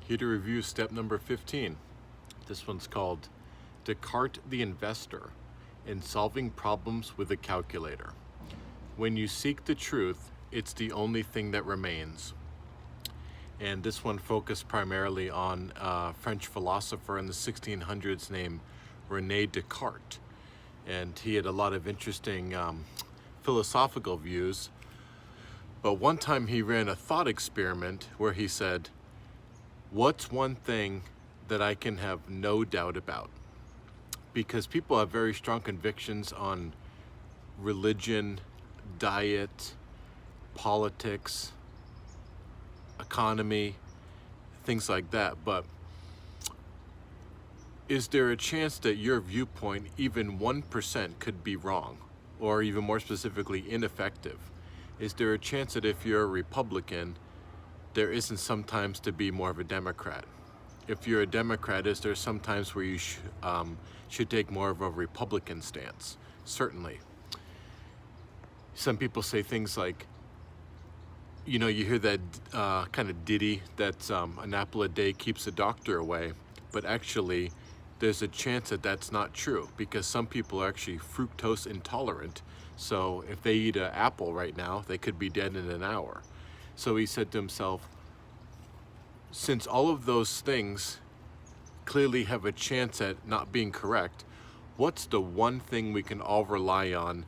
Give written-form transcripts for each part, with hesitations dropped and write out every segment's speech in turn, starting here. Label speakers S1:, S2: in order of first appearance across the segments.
S1: Here to review step number 15. This one's called Descartes the Investor in Solving Problems with a Calculator. When you seek the truth, it's the only thing that remains. And this one focused primarily on a French philosopher in the 1600s named René Descartes. And he had a lot of interesting philosophical views. But one time he ran a thought experiment where he said, what's one thing that I can have no doubt about? Because people have very strong convictions on religion, diet, politics, economy, things like that. But is there a chance that your viewpoint, even 1%, could be wrong? Or even more specifically, ineffective? Is there a chance that if you're a Republican, there isn't sometimes to be more of a Democrat? If you're a Democrat, is there sometimes where you should take more of a Republican stance? Certainly. Some people say things like, you know, you hear that kind of ditty that an apple a day keeps the doctor away, but actually there's a chance that that's not true, because some people are actually fructose intolerant. So if they eat an apple right now, they could be dead in an hour. So he said to himself, since all of those things clearly have a chance at not being correct, what's the one thing we can all rely on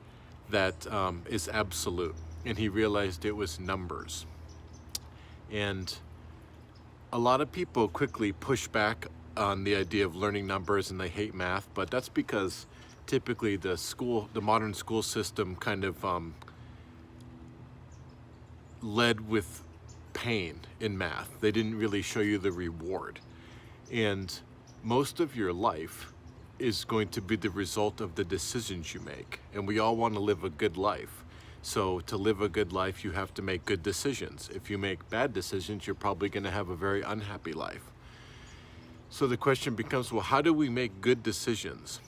S1: that is absolute? And he realized it was numbers. And a lot of people quickly push back on the idea of learning numbers and they hate math, but that's because typically the modern school system kind of led with pain in math. They didn't really show you the reward. And most of your life is going to be the result of the decisions you make. And we all want to live a good life. So to live a good life, you have to make good decisions. If you make bad decisions, you're probably going to have a very unhappy life. So the question becomes, well, how do we make good decisions?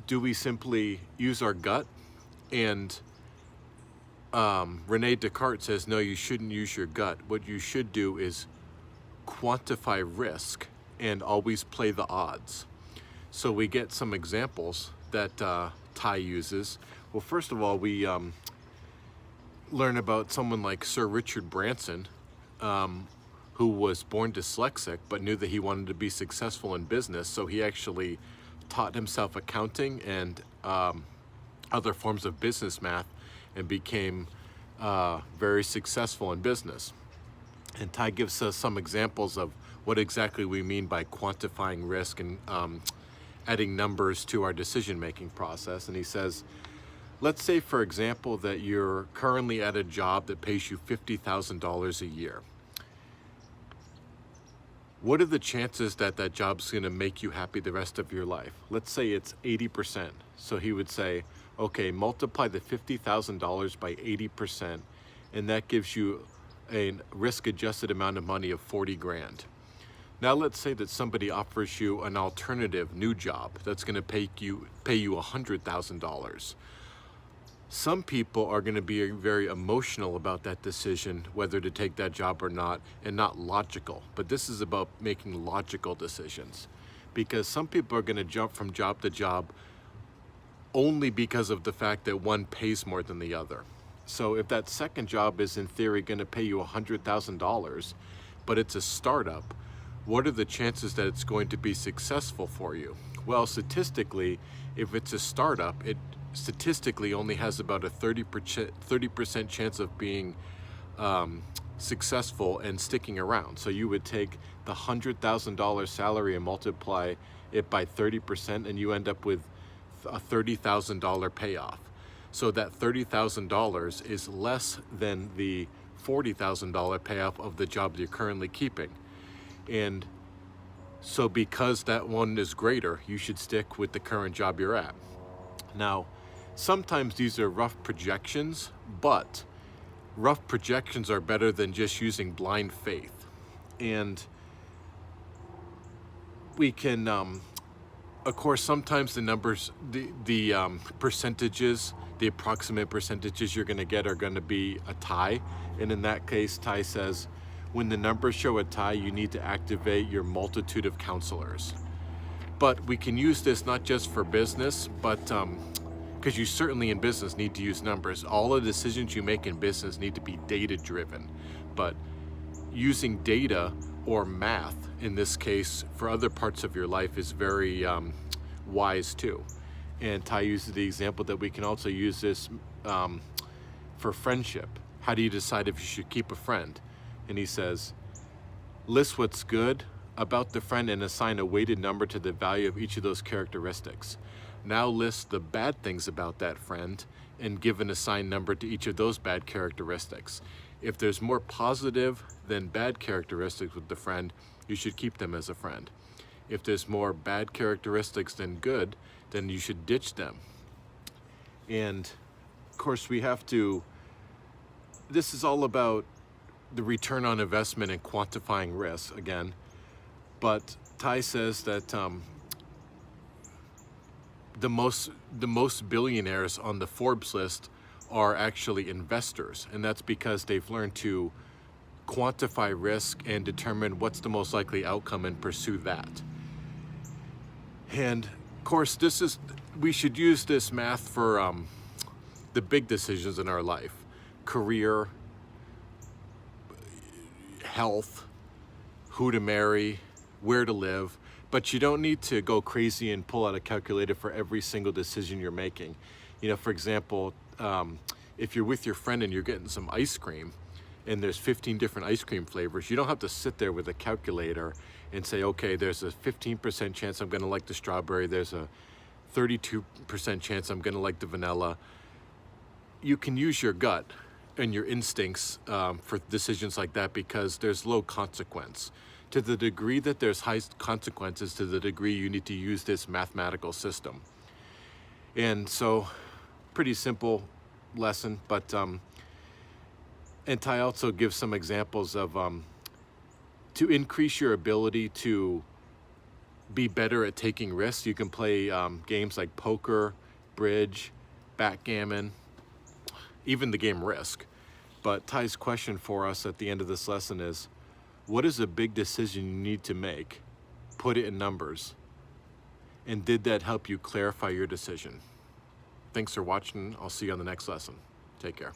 S1: Do we simply use our gut? And René Descartes says, no, you shouldn't use your gut. What you should do is quantify risk and always play the odds. So we get some examples that Ty uses. Well, first of all, we learn about someone like Sir Richard Branson, who was born dyslexic but knew that he wanted to be successful in business. So he actually taught himself accounting and other forms of business math and became very successful in business. And Ty gives us some examples of what exactly we mean by quantifying risk and adding numbers to our decision-making process. And he says, let's say, for example, that you're currently at a job that pays you $50,000 a year. What are the chances that that job's going to make you happy the rest of your life? Let's say it's 80%. So he would say, okay, multiply the $50,000 by 80%, and that gives you a risk-adjusted amount of money of 40 grand. Now let's say that somebody offers you an alternative new job that's going to pay you $100,000. Some people are going to be very emotional about that decision, whether to take that job or not, and not logical. But this is about making logical decisions, because some people are going to jump from job to job only because of the fact that one pays more than the other. So if that second job is in theory going to pay you $100,000, but it's a startup, what are the chances that it's going to be successful for you? Well, statistically, if it's a startup, it statistically only has about a 30% chance of being successful and sticking around. So you would take the $100,000 salary and multiply it by 30%, and you end up with a $30,000 payoff. So that $30,000 is less than the $40,000 payoff of the job that you're currently keeping. And so because that one is greater, you should stick with the current job you're at. Now, sometimes these are rough projections, but rough projections are better than just using blind faith. And we can, of course, sometimes the numbers, the percentages, the approximate percentages you're going to get are going to be a tie. And in that case, Ty says, when the numbers show a tie, you need to activate your multitude of counselors. But we can use this not just for business, but because you certainly in business need to use numbers. All the decisions you make in business need to be data driven. But using data or math, in this case, for other parts of your life is very wise too. And Ty uses the example that we can also use this for friendship. How do you decide if you should keep a friend? And he says, list what's good about the friend and assign a weighted number to the value of each of those characteristics. Now list the bad things about that friend and give an assigned number to each of those bad characteristics. If there's more positive than bad characteristics with the friend, you should keep them as a friend. If there's more bad characteristics than good, then you should ditch them. And of course we have to, this is all about the return on investment and quantifying risk again. But Ty says that the most billionaires on the Forbes list are actually investors, and that's because they've learned to quantify risk and determine what's the most likely outcome and pursue that. And of course, we should use this math for the big decisions in our life: career, health, who to marry, where to live. But you don't need to go crazy and pull out a calculator for every single decision you're making. You know, for example, if you're with your friend and you're getting some ice cream and there's 15 different ice cream flavors, you don't have to sit there with a calculator and say, okay, there's a 15% chance I'm gonna like the strawberry, there's a 32% chance I'm gonna like the vanilla. You can use your gut and your instincts for decisions like that, because there's low consequence. To the degree that there's high consequences, to the degree you need to use this mathematical system. And so, pretty simple lesson, but and Ty also gives some examples of to increase your ability to be better at taking risks. You can play games like poker, bridge, backgammon, even the game Risk. But Ty's question for us at the end of this lesson is, what is a big decision you need to make? Put it in numbers. And did that help you clarify your decision? Thanks for watching. I'll see you on the next lesson. Take care.